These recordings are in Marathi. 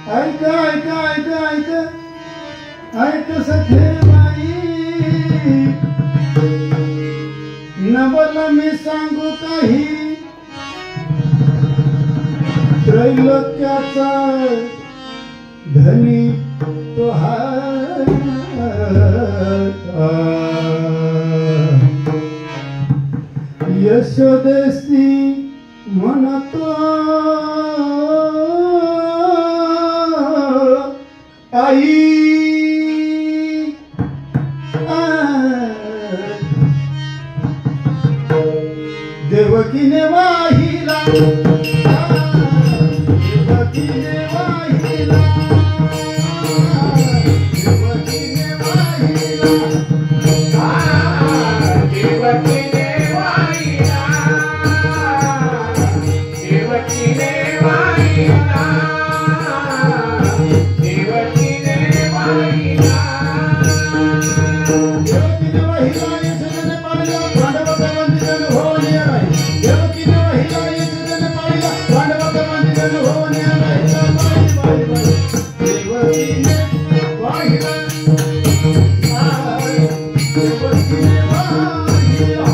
ऐक ऐक ऐक ऐक ऐक सखे बाई, नवल मी सांगू काही, त्रैलोक्याचा धनी तो हाय, यशोदेसी म्हणतो आई, देवकीने वाहिला, देवकीने वाहिला, देवकीने वाहिला, देवकीने वाहिला, देवकीने वाहिला, देवकीने वाहिला, देवकीने वाहिला यशोदेने पाळला, पांडवाचा वंदिजन होऊन येणार. देवकीने वाहिला यशोदेने पाळला, पांडवाचा वंदिजन होऊन येणार. बाई बाई बाई, देवकीने वाहिला, देवकीने वाहिला,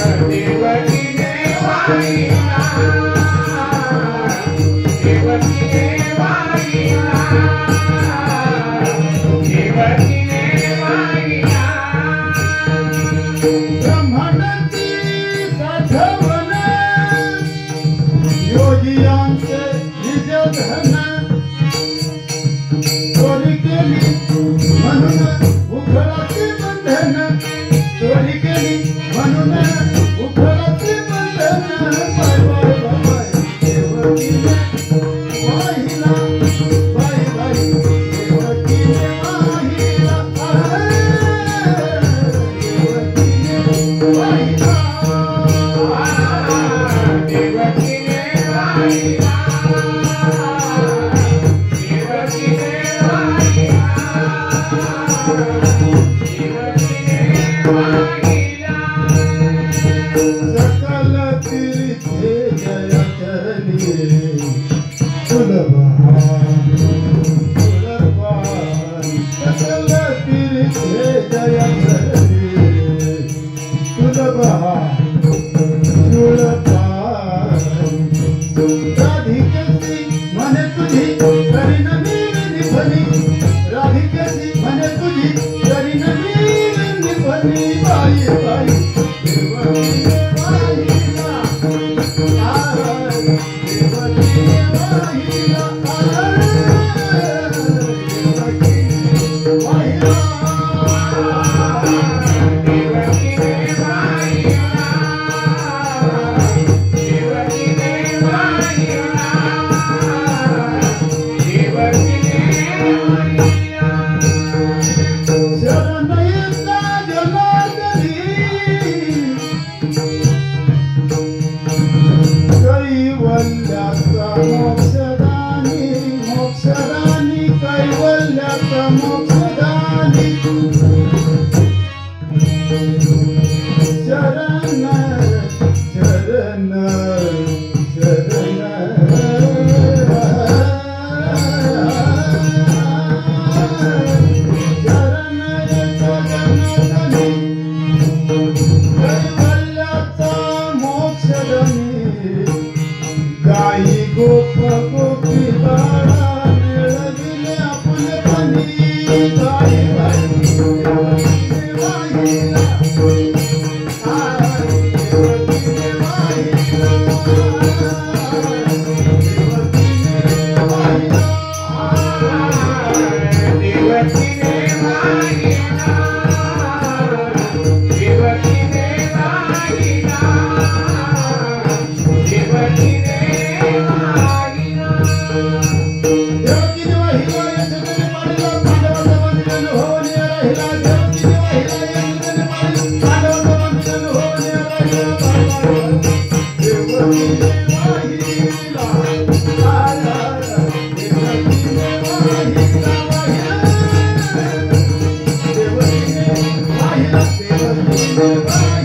देवकीने वाहिला, देवकीने वाहिला, देवकीने वाहिला. ब्रह्मांडाची साठवण, योगियांचे निजधन, चोरी केली म्हणून उखळाचे बंधन, चोरी केली म्हणून उखळाचे बंधन. बाय बाय बाय बाय, देवकीने वाहिला, बाय बाय, देवकीने वाहिला, देवकीने वाहिला. देवकीने वाहिला, देवकीने वाहिला, सकल तीर्थे जय चरणी, सुलभान सुलभान, सकल तीर्थे जय चरणी, सुलभान सुलभान. राधिकेची म्हणे तुझी करीन मी निभनी, राधिकेची म्हणे तुझी करीन मी निभनी. बाई बाई, देवकीने वाहिला, देवकीने वाहिला, देवकीने वाहिला. देवकीने वाहिला, देवकीने वाहिला, देवकीने वाहिला. शरण येता जनार्दनी, कैवल्याचा मोक्षदानी, मोक्षदानी कैवल्याचा मोक्षदानी. शरण शरण शरण, शरण येता जनार्दनी, कैवल्याचा मोक्षदानी. गाई गोप गोपी बाळा मिळविले आपुले पाणी. बाई बाई, देवकीने वाहिला, देवकीने वाहिला, देवकीने वाहिला. देवकीने वाहिला, देवकीने वाहिला, देवकीने वाहिला. देवकीने वाहिला यशोदेने पाळला, पांडवाचा वंदिजन होऊन राहिला. देवकीने वाहिला यशोदेने पाळला, पांडवाचा वंदिजन होऊन राहिला. देवकीने वाहिला, देवकीने वाहिला, देवकीने वाहिला, देवकीने वाहिला.